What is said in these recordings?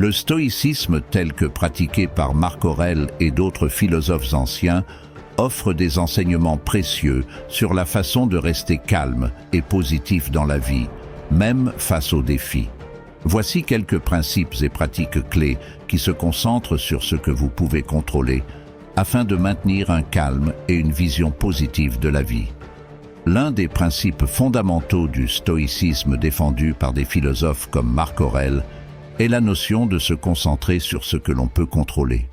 Le stoïcisme tel que pratiqué par Marc Aurèle et d'autres philosophes anciens offre des enseignements précieux sur la façon de rester calme et positif dans la vie, même face aux défis. Voici quelques principes et pratiques clés qui se concentrent sur ce que vous pouvez contrôler afin de maintenir un calme et une vision positive de la vie. L'un des principes fondamentaux du stoïcisme défendu par des philosophes comme Marc Aurèle est la notion de se concentrer sur ce que l'on peut contrôler.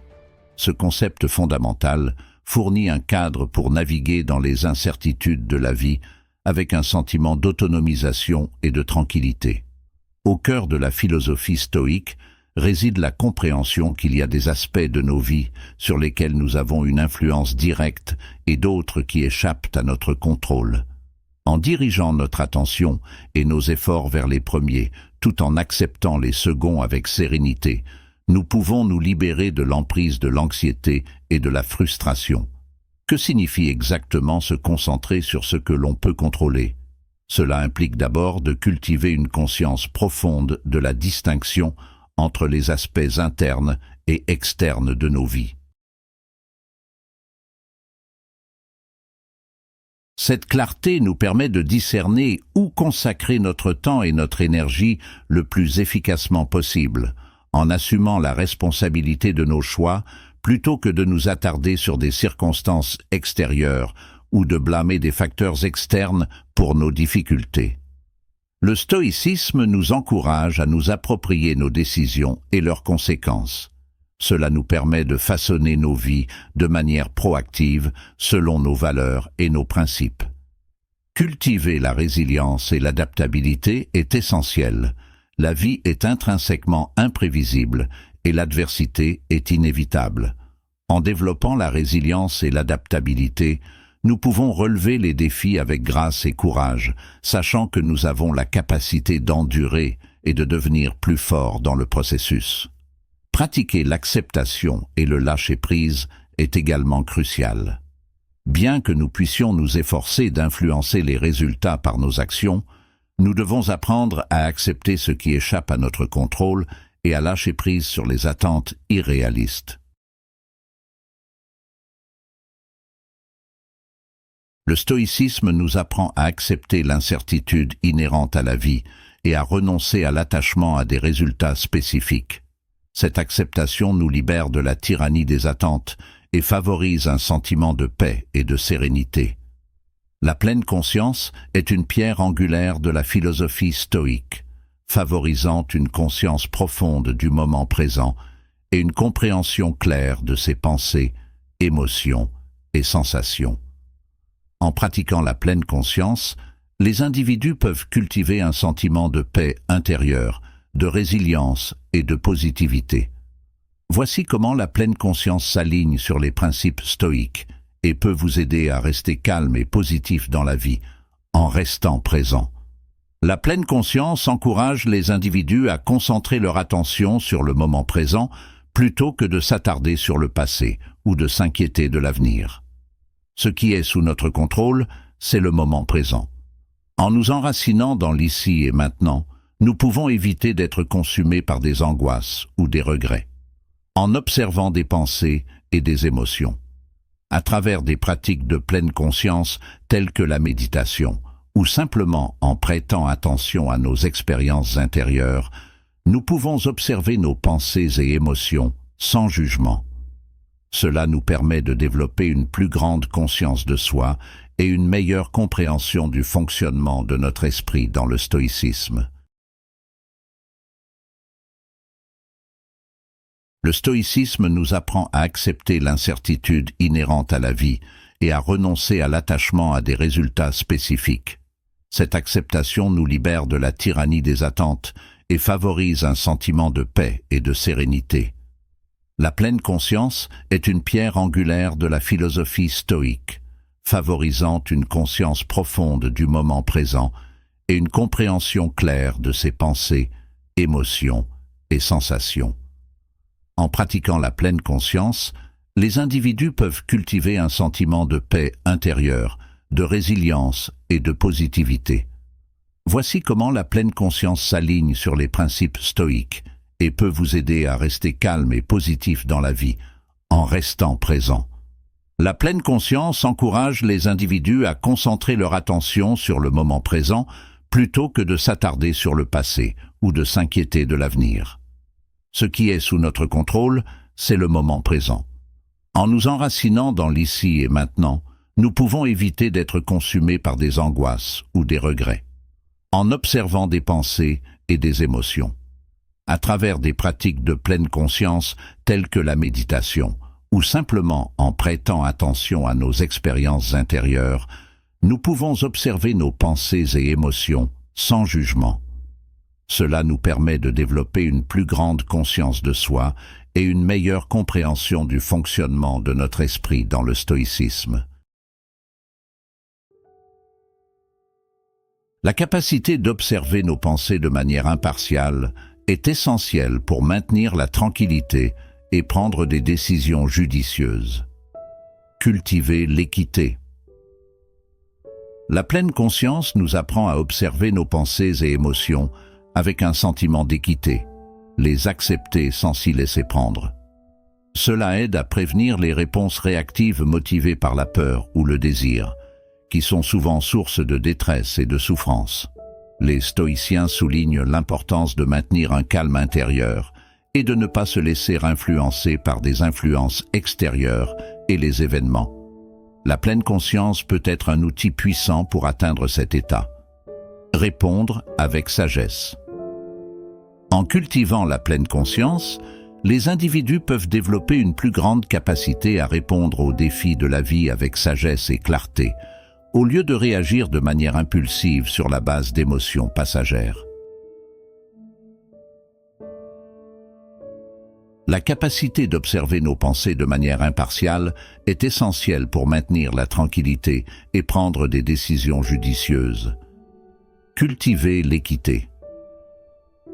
Ce concept fondamental fournit un cadre pour naviguer dans les incertitudes de la vie avec un sentiment d'autonomisation et de tranquillité. Au cœur de la philosophie stoïque réside la compréhension qu'il y a des aspects de nos vies sur lesquels nous avons une influence directe et d'autres qui échappent à notre contrôle. En dirigeant notre attention et nos efforts vers les premiers, tout en acceptant les seconds avec sérénité, nous pouvons nous libérer de l'emprise de l'anxiété et de la frustration. Que signifie exactement se concentrer sur ce que l'on peut contrôler? Cela implique d'abord de cultiver une conscience profonde de la distinction entre les aspects internes et externes de nos vies. Cette clarté nous permet de discerner où consacrer notre temps et notre énergie le plus efficacement possible, en assumant la responsabilité de nos choix plutôt que de nous attarder sur des circonstances extérieures ou de blâmer des facteurs externes pour nos difficultés. Le stoïcisme nous encourage à nous approprier nos décisions et leurs conséquences. Cela nous permet de façonner nos vies de manière proactive selon nos valeurs et nos principes. Cultiver la résilience et l'adaptabilité est essentiel. La vie est intrinsèquement imprévisible et l'adversité est inévitable. En développant la résilience et l'adaptabilité, nous pouvons relever les défis avec grâce et courage, sachant que nous avons la capacité d'endurer et de devenir plus forts dans le processus. Pratiquer l'acceptation et le lâcher-prise est également crucial. Bien que nous puissions nous efforcer d'influencer les résultats par nos actions, nous devons apprendre à accepter ce qui échappe à notre contrôle et à lâcher prise sur les attentes irréalistes. Le stoïcisme nous apprend à accepter l'incertitude inhérente à la vie et à renoncer à l'attachement à des résultats spécifiques. Cette acceptation nous libère de la tyrannie des attentes et favorise un sentiment de paix et de sérénité. La pleine conscience est une pierre angulaire de la philosophie stoïque, favorisant une conscience profonde du moment présent et une compréhension claire de ses pensées, émotions et sensations. En pratiquant la pleine conscience, les individus peuvent cultiver un sentiment de paix intérieure, de résilience et de positivité. Voici comment la pleine conscience s'aligne sur les principes stoïques et peut vous aider à rester calme et positif dans la vie, en restant présent. La pleine conscience encourage les individus à concentrer leur attention sur le moment présent plutôt que de s'attarder sur le passé ou de s'inquiéter de l'avenir. Ce qui est sous notre contrôle, c'est le moment présent. En nous enracinant dans l'ici et maintenant, nous pouvons éviter d'être consumés par des angoisses ou des regrets. En observant des pensées et des émotions, à travers des pratiques de pleine conscience telles que la méditation, ou simplement en prêtant attention à nos expériences intérieures, nous pouvons observer nos pensées et émotions sans jugement. Cela nous permet de développer une plus grande conscience de soi et une meilleure compréhension du fonctionnement de notre esprit dans le stoïcisme. Le stoïcisme nous apprend à accepter l'incertitude inhérente à la vie et à renoncer à l'attachement à des résultats spécifiques. Cette acceptation nous libère de la tyrannie des attentes et favorise un sentiment de paix et de sérénité. La pleine conscience est une pierre angulaire de la philosophie stoïque, favorisant une conscience profonde du moment présent et une compréhension claire de ses pensées, émotions et sensations. En pratiquant la pleine conscience, les individus peuvent cultiver un sentiment de paix intérieure, de résilience et de positivité. Voici comment la pleine conscience s'aligne sur les principes stoïques et peut vous aider à rester calme et positif dans la vie, en restant présent. La pleine conscience encourage les individus à concentrer leur attention sur le moment présent plutôt que de s'attarder sur le passé ou de s'inquiéter de l'avenir. Ce qui est sous notre contrôle, c'est le moment présent. En nous enracinant dans l'ici et maintenant, nous pouvons éviter d'être consumés par des angoisses ou des regrets, en observant des pensées et des émotions. À travers des pratiques de pleine conscience telles que la méditation, ou simplement en prêtant attention à nos expériences intérieures, nous pouvons observer nos pensées et émotions sans jugement. Cela nous permet de développer une plus grande conscience de soi et une meilleure compréhension du fonctionnement de notre esprit dans le stoïcisme. La capacité d'observer nos pensées de manière impartiale est essentielle pour maintenir la tranquillité et prendre des décisions judicieuses. Cultiver l'équité. La pleine conscience nous apprend à observer nos pensées et émotions avec un sentiment d'équité, les accepter sans s'y laisser prendre. Cela aide à prévenir les réponses réactives motivées par la peur ou le désir, qui sont souvent source de détresse et de souffrance. Les stoïciens soulignent l'importance de maintenir un calme intérieur et de ne pas se laisser influencer par des influences extérieures et les événements. La pleine conscience peut être un outil puissant pour atteindre cet état. Répondre avec sagesse. En cultivant la pleine conscience, les individus peuvent développer une plus grande capacité à répondre aux défis de la vie avec sagesse et clarté, au lieu de réagir de manière impulsive sur la base d'émotions passagères. La capacité d'observer nos pensées de manière impartiale est essentielle pour maintenir la tranquillité et prendre des décisions judicieuses. Cultiver l'équité.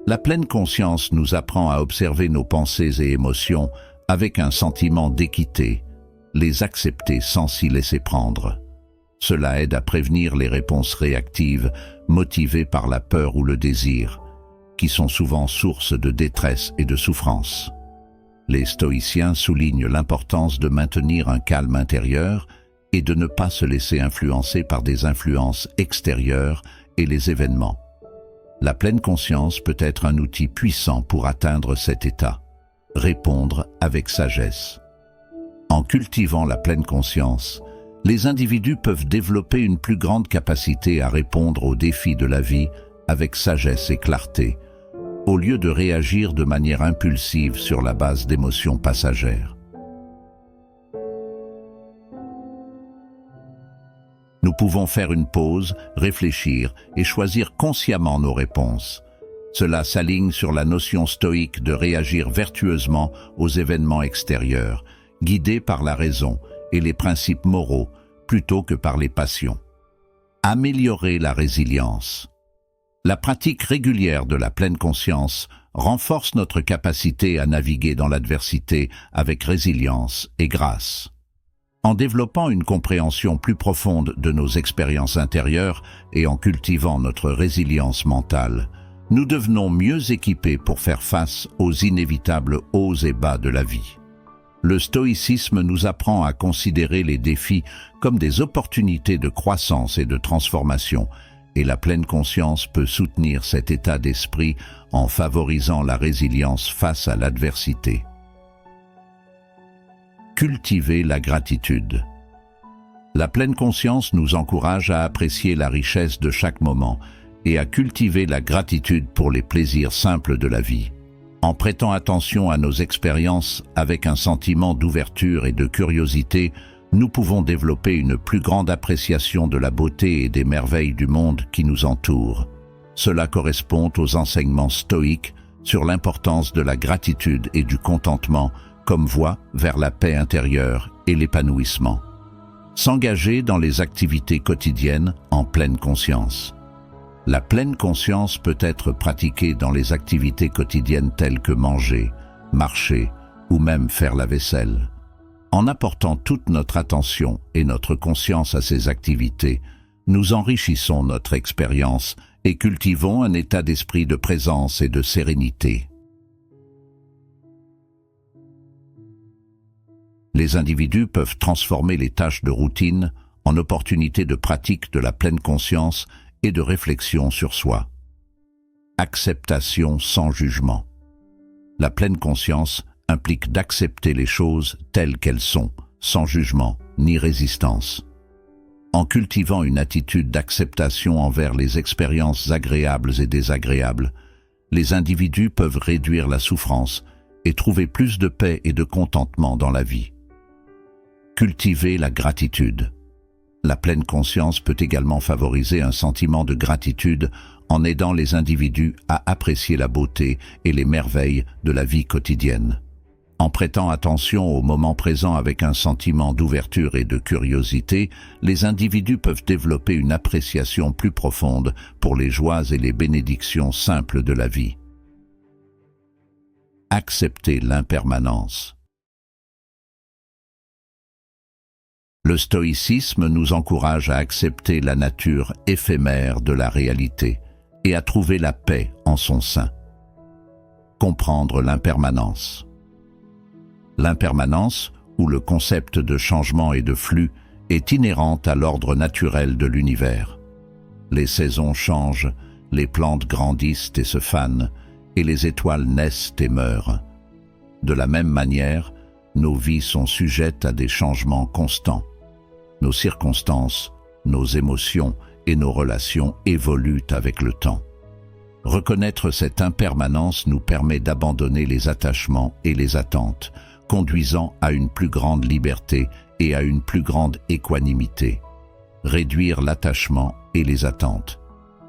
La pleine conscience nous apprend à observer nos pensées et émotions avec un sentiment d'équité, les accepter sans s'y laisser prendre. Cela aide à prévenir les réponses réactives motivées par la peur ou le désir, qui sont souvent source de détresse et de souffrance. Les stoïciens soulignent l'importance de maintenir un calme intérieur et de ne pas se laisser influencer par des influences extérieures et les événements. La pleine conscience peut être un outil puissant pour atteindre cet état. Répondre avec sagesse. En cultivant la pleine conscience, les individus peuvent développer une plus grande capacité à répondre aux défis de la vie avec sagesse et clarté, au lieu de réagir de manière impulsive sur la base d'émotions passagères. Nous pouvons faire une pause, réfléchir et choisir consciemment nos réponses. Cela s'aligne sur la notion stoïque de réagir vertueusement aux événements extérieurs, guidés par la raison et les principes moraux, plutôt que par les passions. Améliorer la résilience. La pratique régulière de la pleine conscience renforce notre capacité à naviguer dans l'adversité avec résilience et grâce. En développant une compréhension plus profonde de nos expériences intérieures et en cultivant notre résilience mentale, nous devenons mieux équipés pour faire face aux inévitables hauts et bas de la vie. Le stoïcisme nous apprend à considérer les défis comme des opportunités de croissance et de transformation, et la pleine conscience peut soutenir cet état d'esprit en favorisant la résilience face à l'adversité. Cultiver la gratitude. La pleine conscience nous encourage à apprécier la richesse de chaque moment et à cultiver la gratitude pour les plaisirs simples de la vie. En prêtant attention à nos expériences avec un sentiment d'ouverture et de curiosité, nous pouvons développer une plus grande appréciation de la beauté et des merveilles du monde qui nous entoure. Cela correspond aux enseignements stoïques sur l'importance de la gratitude et du contentement comme voie vers la paix intérieure et l'épanouissement. S'engager dans les activités quotidiennes en pleine conscience. La pleine conscience peut être pratiquée dans les activités quotidiennes telles que manger, marcher ou même faire la vaisselle. En apportant toute notre attention et notre conscience à ces activités, nous enrichissons notre expérience et cultivons un état d'esprit de présence et de sérénité. Les individus peuvent transformer les tâches de routine en opportunités de pratique de la pleine conscience et de réflexion sur soi. Acceptation sans jugement. La pleine conscience implique d'accepter les choses telles qu'elles sont, sans jugement ni résistance. En cultivant une attitude d'acceptation envers les expériences agréables et désagréables, les individus peuvent réduire la souffrance et trouver plus de paix et de contentement dans la vie. Cultiver la gratitude. La pleine conscience peut également favoriser un sentiment de gratitude en aidant les individus à apprécier la beauté et les merveilles de la vie quotidienne. En prêtant attention au moment présent avec un sentiment d'ouverture et de curiosité, les individus peuvent développer une appréciation plus profonde pour les joies et les bénédictions simples de la vie. Accepter l'impermanence. Le stoïcisme nous encourage à accepter la nature éphémère de la réalité et à trouver la paix en son sein. Comprendre l'impermanence. L'impermanence, ou le concept de changement et de flux, est inhérente à l'ordre naturel de l'univers. Les saisons changent, les plantes grandissent et se fanent, et les étoiles naissent et meurent. De la même manière, nos vies sont sujettes à des changements constants. Nos circonstances, nos émotions et nos relations évoluent avec le temps. Reconnaître cette impermanence nous permet d'abandonner les attachements et les attentes, conduisant à une plus grande liberté et à une plus grande équanimité. Réduire l'attachement et les attentes.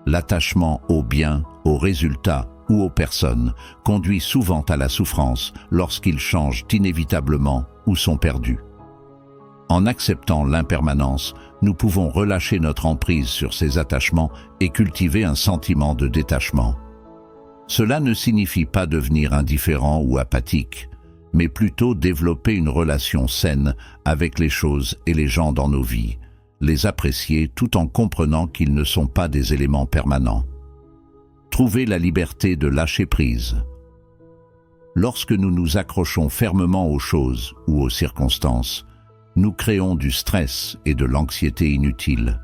L'attachement aux biens, aux résultats ou aux personnes conduit souvent à la souffrance lorsqu'ils changent inévitablement ou sont perdus. En acceptant l'impermanence, nous pouvons relâcher notre emprise sur ces attachements et cultiver un sentiment de détachement. Cela ne signifie pas devenir indifférent ou apathique, mais plutôt développer une relation saine avec les choses et les gens dans nos vies, les apprécier tout en comprenant qu'ils ne sont pas des éléments permanents. Trouver la liberté de lâcher prise. Lorsque nous nous accrochons fermement aux choses ou aux circonstances, nous créons du stress et de l'anxiété inutiles.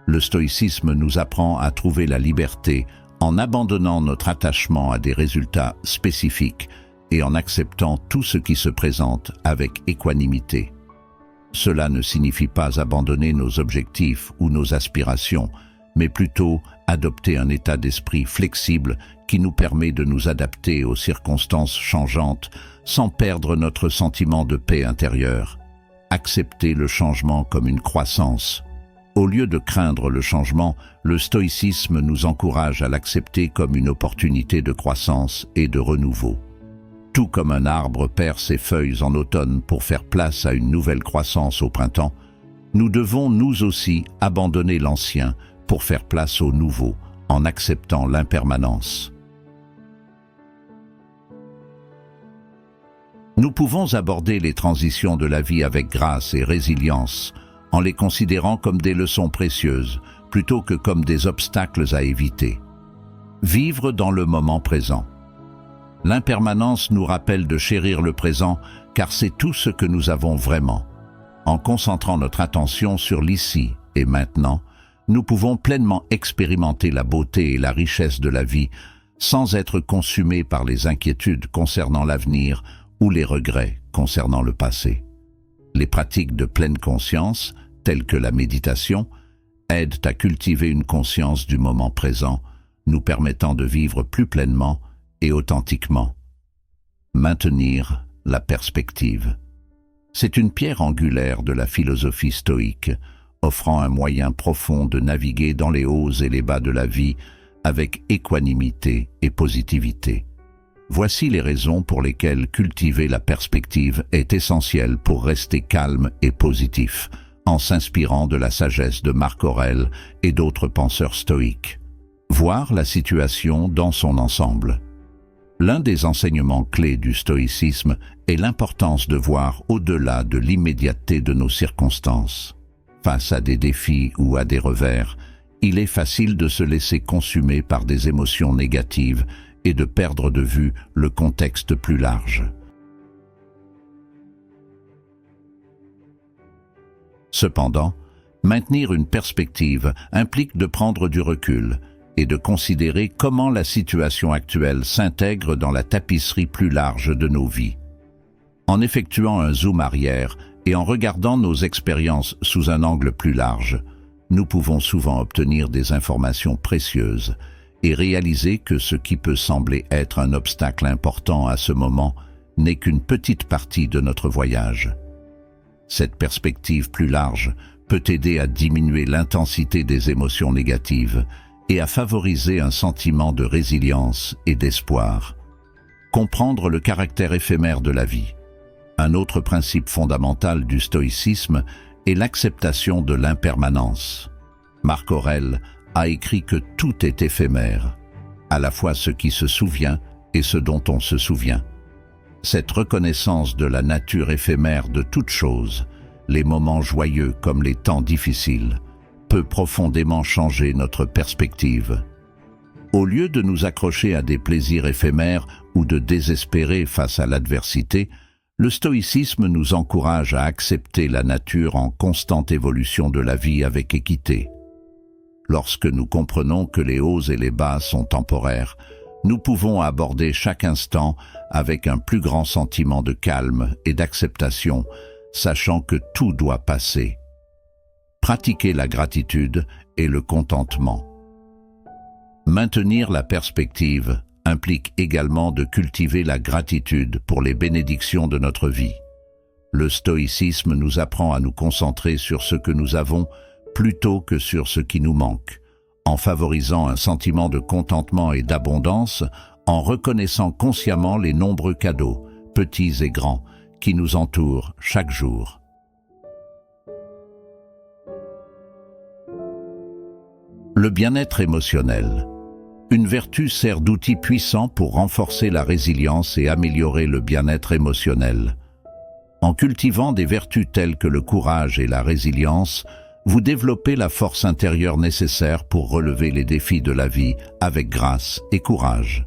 Le stoïcisme nous apprend à trouver la liberté en abandonnant notre attachement à des résultats spécifiques et en acceptant tout ce qui se présente avec équanimité. Cela ne signifie pas abandonner nos objectifs ou nos aspirations, mais plutôt adopter un état d'esprit flexible qui nous permet de nous adapter aux circonstances changeantes sans perdre notre sentiment de paix intérieure. Accepter le changement comme une croissance. Au lieu de craindre le changement, le stoïcisme nous encourage à l'accepter comme une opportunité de croissance et de renouveau. Tout comme un arbre perd ses feuilles en automne pour faire place à une nouvelle croissance au printemps, nous devons nous aussi abandonner l'ancien pour faire place au nouveau, en acceptant l'impermanence. Nous pouvons aborder les transitions de la vie avec grâce et résilience, en les considérant comme des leçons précieuses, plutôt que comme des obstacles à éviter. Vivre dans le moment présent. L'impermanence nous rappelle de chérir le présent, car c'est tout ce que nous avons vraiment. En concentrant notre attention sur l'ici et maintenant, nous pouvons pleinement expérimenter la beauté et la richesse de la vie, sans être consumés par les inquiétudes concernant l'avenir ou les regrets concernant le passé. Les pratiques de pleine conscience, telles que la méditation, aident à cultiver une conscience du moment présent, nous permettant de vivre plus pleinement et authentiquement. Maintenir la perspective. C'est une pierre angulaire de la philosophie stoïque, offrant un moyen profond de naviguer dans les hauts et les bas de la vie avec équanimité et positivité. Voici les raisons pour lesquelles cultiver la perspective est essentiel pour rester calme et positif, en s'inspirant de la sagesse de Marc Aurèle et d'autres penseurs stoïques. Voir la situation dans son ensemble. L'un des enseignements clés du stoïcisme est l'importance de voir au-delà de l'immédiateté de nos circonstances. Face à des défis ou à des revers, il est facile de se laisser consumer par des émotions négatives et de perdre de vue le contexte plus large. Cependant, maintenir une perspective implique de prendre du recul et de considérer comment la situation actuelle s'intègre dans la tapisserie plus large de nos vies. En effectuant un zoom arrière et en regardant nos expériences sous un angle plus large, nous pouvons souvent obtenir des informations précieuses et réaliser que ce qui peut sembler être un obstacle important à ce moment n'est qu'une petite partie de notre voyage. Cette perspective plus large peut aider à diminuer l'intensité des émotions négatives et à favoriser un sentiment de résilience et d'espoir. Comprendre le caractère éphémère de la vie. Un autre principe fondamental du stoïcisme est l'acceptation de l'impermanence. Marc Aurèle a écrit que tout est éphémère, à la fois ce qui se souvient et ce dont on se souvient. Cette reconnaissance de la nature éphémère de toute chose, les moments joyeux comme les temps difficiles, peut profondément changer notre perspective. Au lieu de nous accrocher à des plaisirs éphémères ou de désespérer face à l'adversité, le stoïcisme nous encourage à accepter la nature en constante évolution de la vie avec équité. Lorsque nous comprenons que les hauts et les bas sont temporaires, nous pouvons aborder chaque instant avec un plus grand sentiment de calme et d'acceptation, sachant que tout doit passer. Pratiquer la gratitude et le contentement. Maintenir la perspective implique également de cultiver la gratitude pour les bénédictions de notre vie. Le stoïcisme nous apprend à nous concentrer sur ce que nous avons plutôt que sur ce qui nous manque, en favorisant un sentiment de contentement et d'abondance, en reconnaissant consciemment les nombreux cadeaux, petits et grands, qui nous entourent chaque jour. Le bien-être émotionnel. Une vertu sert d'outil puissant pour renforcer la résilience et améliorer le bien-être émotionnel. En cultivant des vertus telles que le courage et la résilience, vous développez la force intérieure nécessaire pour relever les défis de la vie avec grâce et courage.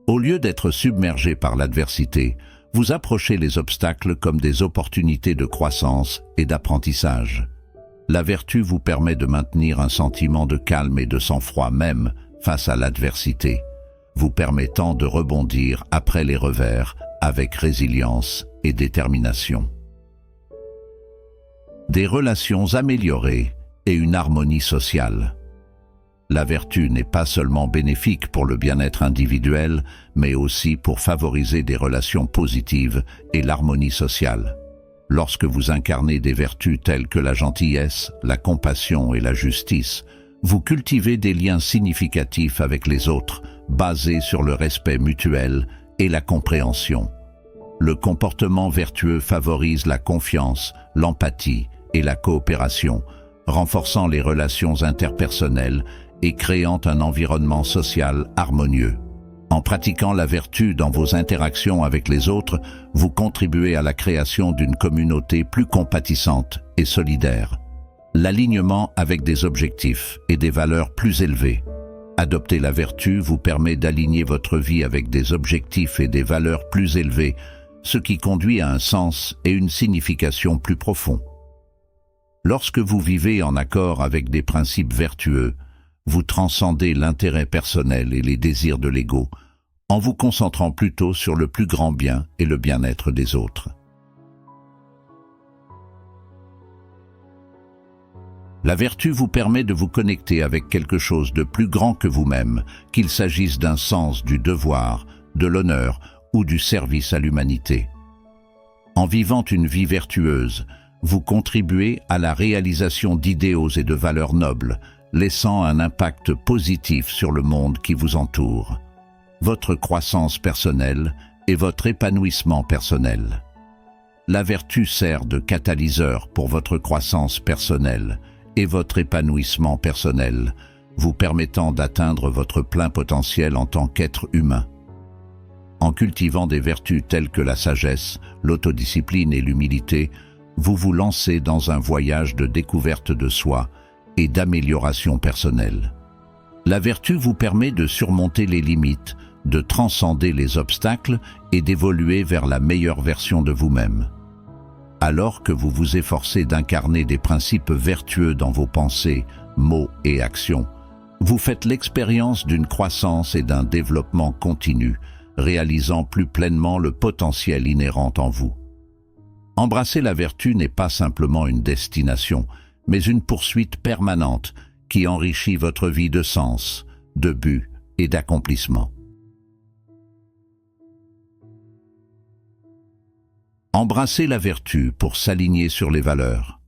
Au lieu d'être submergé par l'adversité, vous approchez les obstacles comme des opportunités de croissance et d'apprentissage. La vertu vous permet de maintenir un sentiment de calme et de sang-froid même face à l'adversité, vous permettant de rebondir après les revers avec résilience et détermination. Des relations améliorées et une harmonie sociale. La vertu n'est pas seulement bénéfique pour le bien-être individuel, mais aussi pour favoriser des relations positives et l'harmonie sociale. Lorsque vous incarnez des vertus telles que la gentillesse, la compassion et la justice, vous cultivez des liens significatifs avec les autres, basés sur le respect mutuel et la compréhension. Le comportement vertueux favorise la confiance, l'empathie et la coopération, renforçant les relations interpersonnelles et créant un environnement social harmonieux. En pratiquant la vertu dans vos interactions avec les autres, vous contribuez à la création d'une communauté plus compatissante et solidaire. L'alignement avec des objectifs et des valeurs plus élevées. Adopter la vertu vous permet d'aligner votre vie avec des objectifs et des valeurs plus élevés, ce qui conduit à un sens et une signification plus profonds. Lorsque vous vivez en accord avec des principes vertueux, vous transcendez l'intérêt personnel et les désirs de l'ego, en vous concentrant plutôt sur le plus grand bien et le bien-être des autres. La vertu vous permet de vous connecter avec quelque chose de plus grand que vous-même, qu'il s'agisse d'un sens du devoir, de l'honneur ou du service à l'humanité. En vivant une vie vertueuse, vous contribuez à la réalisation d'idéaux et de valeurs nobles, laissant un impact positif sur le monde qui vous entoure. Votre croissance personnelle et votre épanouissement personnel. La vertu sert de catalyseur pour votre croissance personnelle et votre épanouissement personnel, vous permettant d'atteindre votre plein potentiel en tant qu'être humain. En cultivant des vertus telles que la sagesse, l'autodiscipline et l'humilité, vous vous lancez dans un voyage de découverte de soi et d'amélioration personnelle. La vertu vous permet de surmonter les limites, de transcender les obstacles et d'évoluer vers la meilleure version de vous-même. Alors que vous vous efforcez d'incarner des principes vertueux dans vos pensées, mots et actions, vous faites l'expérience d'une croissance et d'un développement continu, réalisant plus pleinement le potentiel inhérent en vous. Embrasser la vertu n'est pas simplement une destination, mais une poursuite permanente qui enrichit votre vie de sens, de but et d'accomplissement. Embrasser la vertu pour s'aligner sur les valeurs.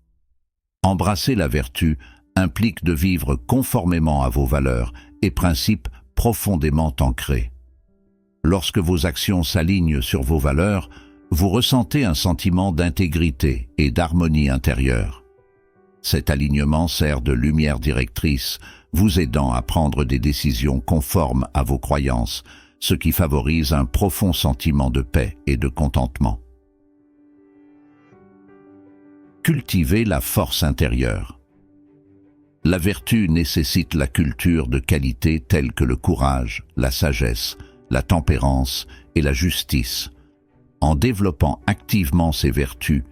Embrasser la vertu implique de vivre conformément à vos valeurs et principes profondément ancrés. Lorsque vos actions s'alignent sur vos valeurs, vous ressentez un sentiment d'intégrité et d'harmonie intérieure. Cet alignement sert de lumière directrice, vous aidant à prendre des décisions conformes à vos croyances, ce qui favorise un profond sentiment de paix et de contentement. Cultiver la force intérieure. La vertu nécessite la culture de qualités telles que le courage, la sagesse, la tempérance et la justice. En développant activement ces vertus,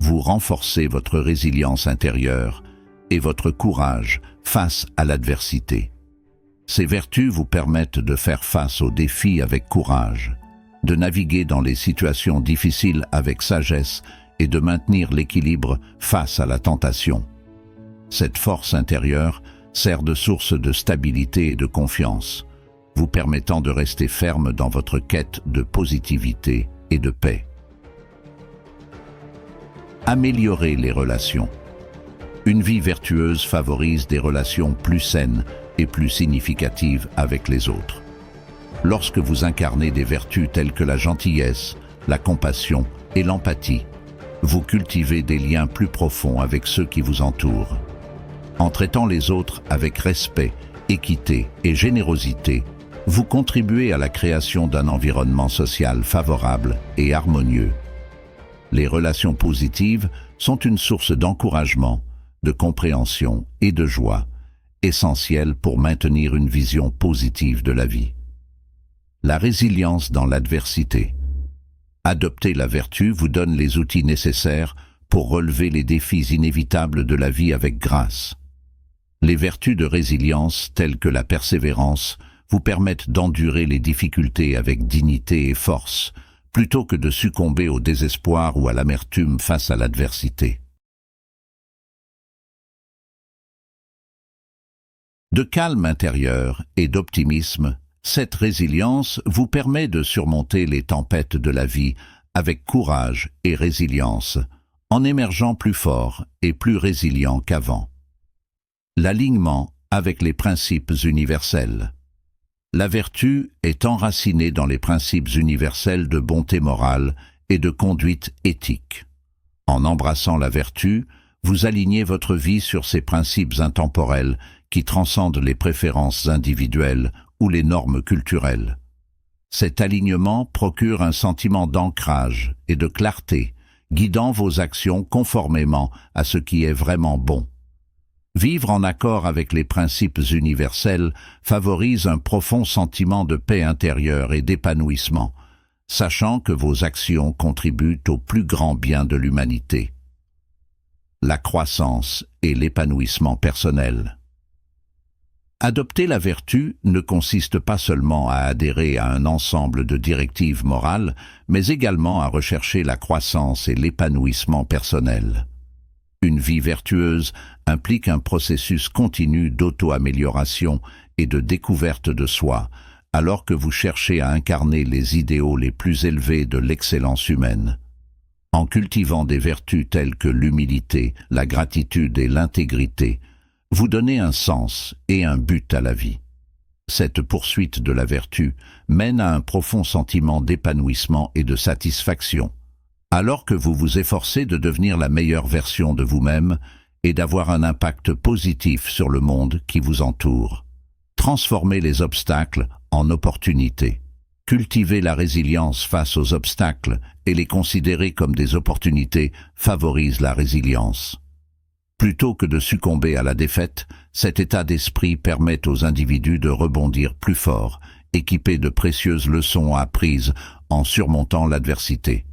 vous renforcez votre résilience intérieure et votre courage face à l'adversité. Ces vertus vous permettent de faire face aux défis avec courage, de naviguer dans les situations difficiles avec sagesse et de maintenir l'équilibre face à la tentation. Cette force intérieure sert de source de stabilité et de confiance, vous permettant de rester ferme dans votre quête de positivité et de paix. Améliorer les relations. Une vie vertueuse favorise des relations plus saines et plus significatives avec les autres. Lorsque vous incarnez des vertus telles que la gentillesse, la compassion et l'empathie, vous cultivez des liens plus profonds avec ceux qui vous entourent. En traitant les autres avec respect, équité et générosité, vous contribuez à la création d'un environnement social favorable et harmonieux. Les relations positives sont une source d'encouragement, de compréhension et de joie, essentielles pour maintenir une vision positive de la vie. La résilience dans l'adversité. Adopter la vertu vous donne les outils nécessaires pour relever les défis inévitables de la vie avec grâce. Les vertus de résilience, telles que la persévérance, vous permettent d'endurer les difficultés avec dignité et force, plutôt que de succomber au désespoir ou à l'amertume face à l'adversité. De calme intérieur et d'optimisme, cette résilience vous permet de surmonter les tempêtes de la vie avec courage et résilience, en émergeant plus fort et plus résilient qu'avant. L'alignement avec les principes universels. La vertu est enracinée dans les principes universels de bonté morale et de conduite éthique. En embrassant la vertu, vous alignez votre vie sur ces principes intemporels qui transcendent les préférences individuelles ou les normes culturelles. Cet alignement procure un sentiment d'ancrage et de clarté, guidant vos actions conformément à ce qui est vraiment bon. Vivre en accord avec les principes universels favorise un profond sentiment de paix intérieure et d'épanouissement, sachant que vos actions contribuent au plus grand bien de l'humanité. La croissance et l'épanouissement personnel. Adopter la vertu ne consiste pas seulement à adhérer à un ensemble de directives morales, mais également à rechercher la croissance et l'épanouissement personnel. Une vie vertueuse implique un processus continu d'auto-amélioration et de découverte de soi, alors que vous cherchez à incarner les idéaux les plus élevés de l'excellence humaine. En cultivant des vertus telles que l'humilité, la gratitude et l'intégrité, vous donnez un sens et un but à la vie. Cette poursuite de la vertu mène à un profond sentiment d'épanouissement et de satisfaction, alors que vous vous efforcez de devenir la meilleure version de vous-même et d'avoir un impact positif sur le monde qui vous entoure. Transformez les obstacles en opportunités. Cultiver la résilience face aux obstacles et les considérer comme des opportunités favorise la résilience. Plutôt que de succomber à la défaite, cet état d'esprit permet aux individus de rebondir plus fort, équipés de précieuses leçons apprises en surmontant l'adversité.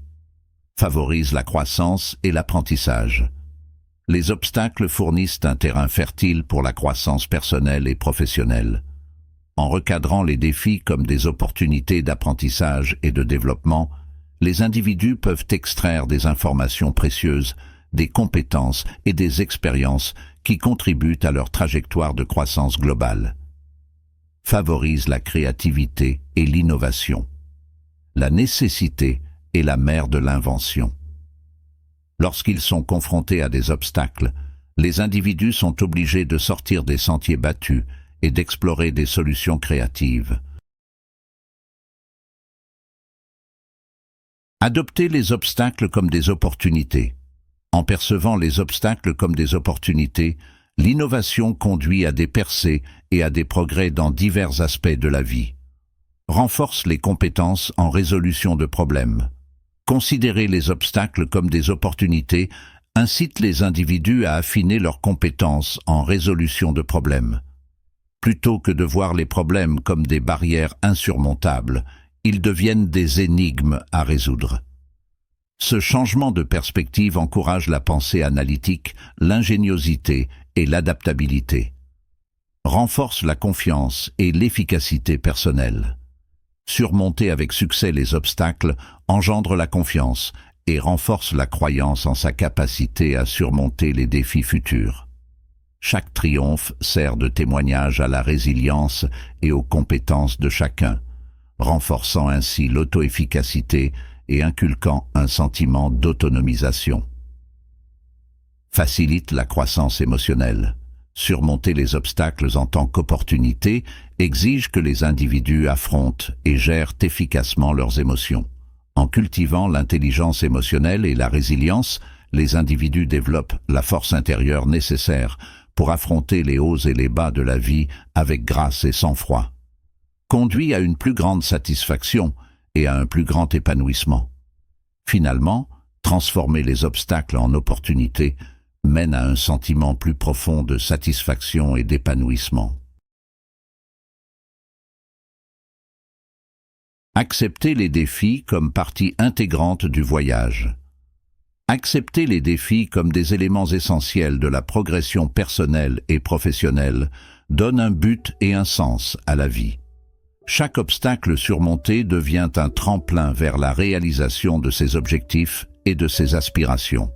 favorise la croissance et l'apprentissage. Les obstacles fournissent un terrain fertile pour la croissance personnelle et professionnelle. En recadrant les défis comme des opportunités d'apprentissage et de développement, les individus peuvent extraire des informations précieuses, des compétences et des expériences qui contribuent à leur trajectoire de croissance globale. Favorise la créativité et l'innovation. La nécessité est la mère de l'invention. Lorsqu'ils sont confrontés à des obstacles, les individus sont obligés de sortir des sentiers battus et d'explorer des solutions créatives. Adoptez les obstacles comme des opportunités. En percevant les obstacles comme des opportunités, l'innovation conduit à des percées et à des progrès dans divers aspects de la vie. Renforce les compétences en résolution de problèmes. Considérer les obstacles comme des opportunités incite les individus à affiner leurs compétences en résolution de problèmes. Plutôt que de voir les problèmes comme des barrières insurmontables, ils deviennent des énigmes à résoudre. Ce changement de perspective encourage la pensée analytique, l'ingéniosité et l'adaptabilité. Renforce la confiance et l'efficacité personnelle. Surmonter avec succès les obstacles engendre la confiance et renforce la croyance en sa capacité à surmonter les défis futurs. Chaque triomphe sert de témoignage à la résilience et aux compétences de chacun, renforçant ainsi l'auto-efficacité et inculquant un sentiment d'autonomisation. Facilite la croissance émotionnelle. Surmonter les obstacles en tant qu'opportunité exige que les individus affrontent et gèrent efficacement leurs émotions. En cultivant l'intelligence émotionnelle et la résilience, les individus développent la force intérieure nécessaire pour affronter les hauts et les bas de la vie avec grâce et sang-froid. Conduit à une plus grande satisfaction et à un plus grand épanouissement. Finalement, transformer les obstacles en opportunités mène à un sentiment plus profond de satisfaction et d'épanouissement. Accepter les défis comme partie intégrante du voyage. Accepter les défis comme des éléments essentiels de la progression personnelle et professionnelle donne un but et un sens à la vie. Chaque obstacle surmonté devient un tremplin vers la réalisation de ses objectifs et de ses aspirations.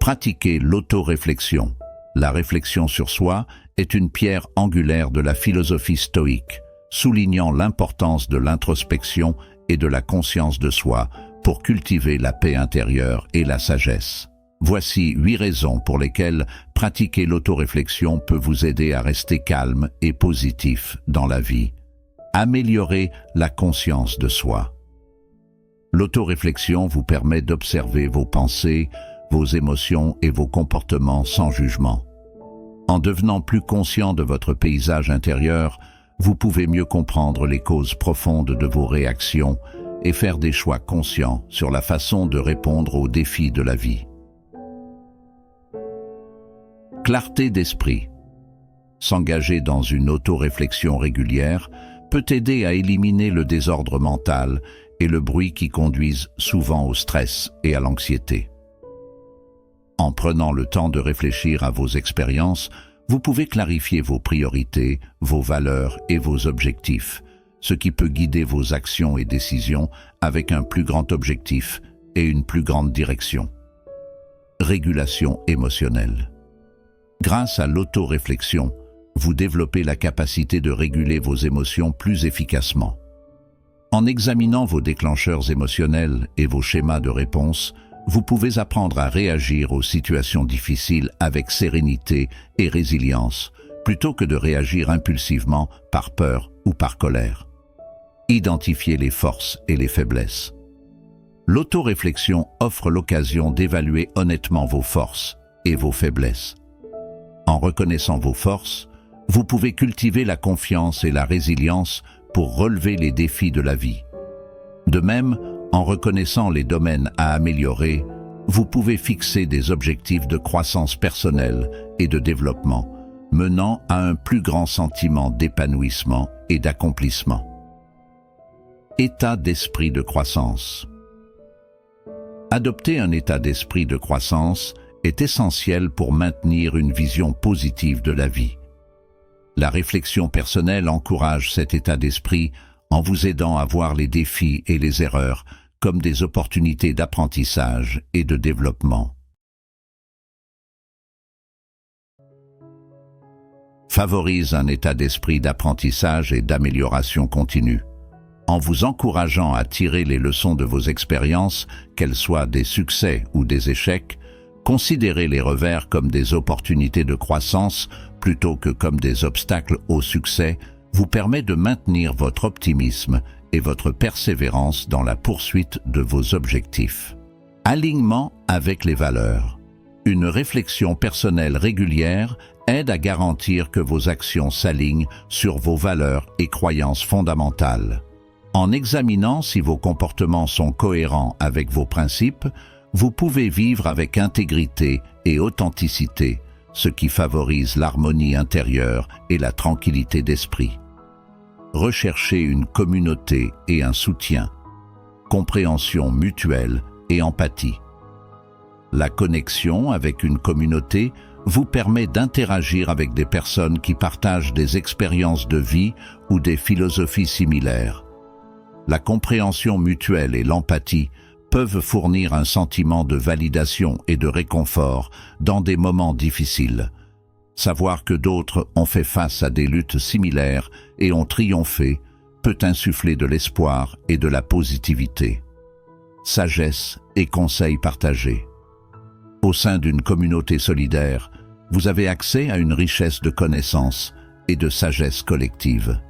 Pratiquer l'autoréflexion. La réflexion sur soi est une pierre angulaire de la philosophie stoïque, soulignant l'importance de l'introspection et de la conscience de soi pour cultiver la paix intérieure et la sagesse. Voici 8 raisons pour lesquelles pratiquer l'autoréflexion peut vous aider à rester calme et positif dans la vie. Améliorer la conscience de soi. L'autoréflexion vous permet d'observer vos pensées, vos émotions et vos comportements sans jugement. En devenant plus conscient de votre paysage intérieur, vous pouvez mieux comprendre les causes profondes de vos réactions et faire des choix conscients sur la façon de répondre aux défis de la vie. Clarté d'esprit. S'engager dans une autoréflexion régulière peut aider à éliminer le désordre mental et le bruit qui conduisent souvent au stress et à l'anxiété. En prenant le temps de réfléchir à vos expériences, vous pouvez clarifier vos priorités, vos valeurs et vos objectifs, ce qui peut guider vos actions et décisions avec un plus grand objectif et une plus grande direction. Régulation émotionnelle. Grâce à l'autoréflexion, vous développez la capacité de réguler vos émotions plus efficacement. En examinant vos déclencheurs émotionnels et vos schémas de réponse, vous pouvez apprendre à réagir aux situations difficiles avec sérénité et résilience, plutôt que de réagir impulsivement par peur ou par colère. Identifiez les forces et les faiblesses. L'autoréflexion offre l'occasion d'évaluer honnêtement vos forces et vos faiblesses. En reconnaissant vos forces, vous pouvez cultiver la confiance et la résilience pour relever les défis de la vie. De même, en reconnaissant les domaines à améliorer, vous pouvez fixer des objectifs de croissance personnelle et de développement, menant à un plus grand sentiment d'épanouissement et d'accomplissement. État d'esprit de croissance. Adopter un état d'esprit de croissance est essentiel pour maintenir une vision positive de la vie. La réflexion personnelle encourage cet état d'esprit en vous aidant à voir les défis et les erreurs comme des opportunités d'apprentissage et de développement. Favorise un état d'esprit d'apprentissage et d'amélioration continue. En vous encourageant à tirer les leçons de vos expériences, qu'elles soient des succès ou des échecs, considérez les revers comme des opportunités de croissance plutôt que comme des obstacles au succès, vous permet de maintenir votre optimisme et votre persévérance dans la poursuite de vos objectifs. Alignement avec les valeurs. Une réflexion personnelle régulière aide à garantir que vos actions s'alignent sur vos valeurs et croyances fondamentales. En examinant si vos comportements sont cohérents avec vos principes, vous pouvez vivre avec intégrité et authenticité, ce qui favorise l'harmonie intérieure et la tranquillité d'esprit. Recherchez une communauté et un soutien, compréhension mutuelle et empathie. La connexion avec une communauté vous permet d'interagir avec des personnes qui partagent des expériences de vie ou des philosophies similaires. La compréhension mutuelle et l'empathie peuvent fournir un sentiment de validation et de réconfort dans des moments difficiles. Savoir que d'autres ont fait face à des luttes similaires et ont triomphé peut insuffler de l'espoir et de la positivité. Sagesse et conseils partagés. Au sein d'une communauté solidaire, vous avez accès à une richesse de connaissances et de sagesse collective.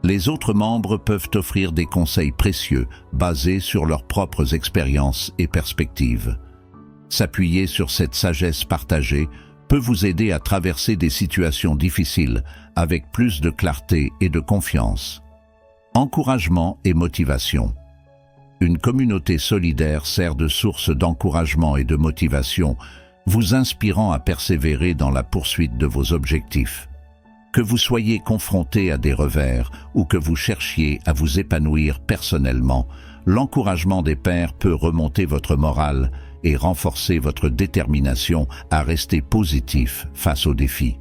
Les autres membres peuvent offrir des conseils précieux basés sur leurs propres expériences et perspectives. S'appuyer sur cette sagesse partagée peut vous aider à traverser des situations difficiles avec plus de clarté et de confiance. Encouragement et motivation. Une communauté solidaire sert de source d'encouragement et de motivation, vous inspirant à persévérer dans la poursuite de vos objectifs. Que vous soyez confronté à des revers ou que vous cherchiez à vous épanouir personnellement, l'encouragement des pairs peut remonter votre morale et renforcer votre détermination à rester positif face aux défis.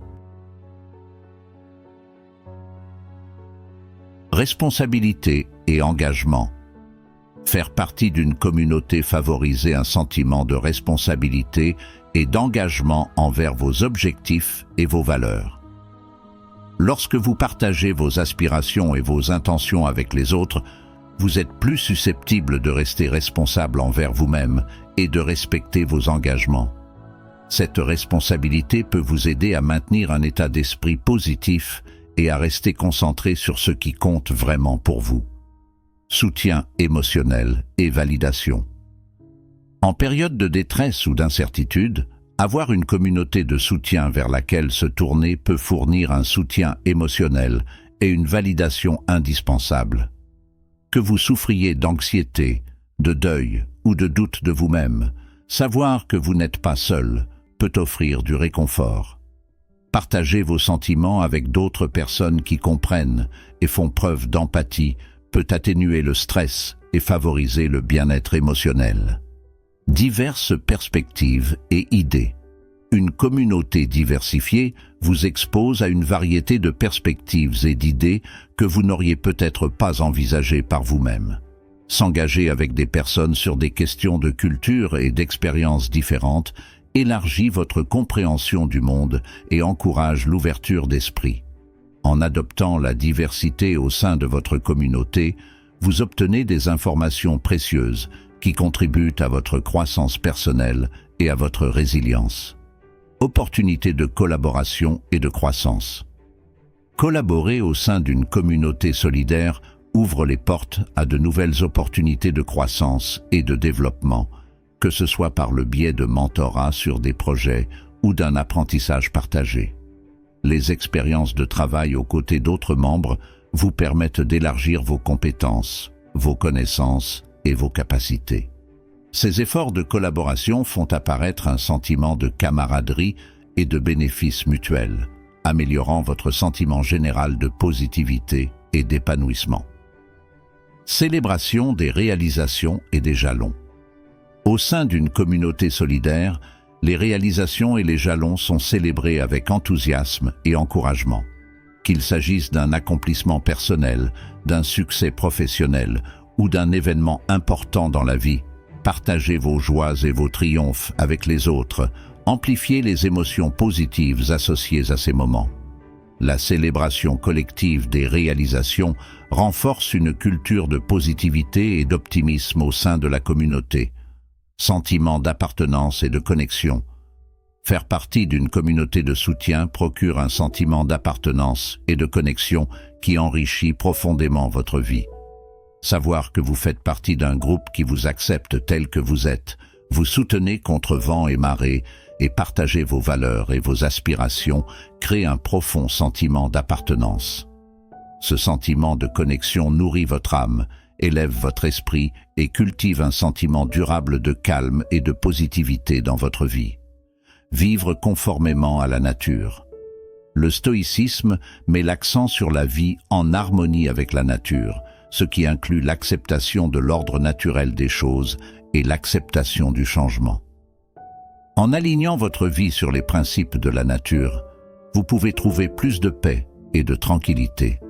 Responsabilité et engagement. Faire partie d'une communauté favorise un sentiment de responsabilité et d'engagement envers vos objectifs et vos valeurs. Lorsque vous partagez vos aspirations et vos intentions avec les autres, vous êtes plus susceptible de rester responsable envers vous-même et de respecter vos engagements. Cette responsabilité peut vous aider à maintenir un état d'esprit positif et à rester concentré sur ce qui compte vraiment pour vous. Soutien émotionnel et validation. En période de détresse ou d'incertitude, avoir une communauté de soutien vers laquelle se tourner peut fournir un soutien émotionnel et une validation indispensable. Que vous souffriez d'anxiété, de deuil ou de doute de vous-même, savoir que vous n'êtes pas seul peut offrir du réconfort. Partager vos sentiments avec d'autres personnes qui comprennent et font preuve d'empathie peut atténuer le stress et favoriser le bien-être émotionnel. Diverses perspectives et idées. Une communauté diversifiée vous expose à une variété de perspectives et d'idées que vous n'auriez peut-être pas envisagées par vous-même. S'engager avec des personnes sur des questions de culture et d'expériences différentes élargit votre compréhension du monde et encourage l'ouverture d'esprit. En adoptant la diversité au sein de votre communauté, vous obtenez des informations précieuses qui contribuent à votre croissance personnelle et à votre résilience. Opportunités de collaboration et de croissance. Collaborer au sein d'une communauté solidaire ouvre les portes à de nouvelles opportunités de croissance et de développement, que ce soit par le biais de mentorat sur des projets ou d'un apprentissage partagé. Les expériences de travail aux côtés d'autres membres vous permettent d'élargir vos compétences, vos connaissances et vos capacités. Ces efforts de collaboration font apparaître un sentiment de camaraderie et de bénéfice mutuel, améliorant votre sentiment général de positivité et d'épanouissement. Célébration des réalisations et des jalons. Au sein d'une communauté solidaire, les réalisations et les jalons sont célébrés avec enthousiasme et encouragement. Qu'il s'agisse d'un accomplissement personnel, d'un succès professionnel ou d'un événement important dans la vie, partagez vos joies et vos triomphes avec les autres, amplifiez les émotions positives associées à ces moments. La célébration collective des réalisations renforce une culture de positivité et d'optimisme au sein de la communauté. Sentiment d'appartenance et de connexion. Faire partie d'une communauté de soutien procure un sentiment d'appartenance et de connexion qui enrichit profondément votre vie. Savoir que vous faites partie d'un groupe qui vous accepte tel que vous êtes, vous soutenez contre vent et marée et partagez vos valeurs et vos aspirations crée un profond sentiment d'appartenance. Ce sentiment de connexion nourrit votre âme, élève votre esprit et cultive un sentiment durable de calme et de positivité dans votre vie. Vivre conformément à la nature. Le stoïcisme met l'accent sur la vie en harmonie avec la nature, ce qui inclut l'acceptation de l'ordre naturel des choses et l'acceptation du changement. En alignant votre vie sur les principes de la nature, vous pouvez trouver plus de paix et de tranquillité.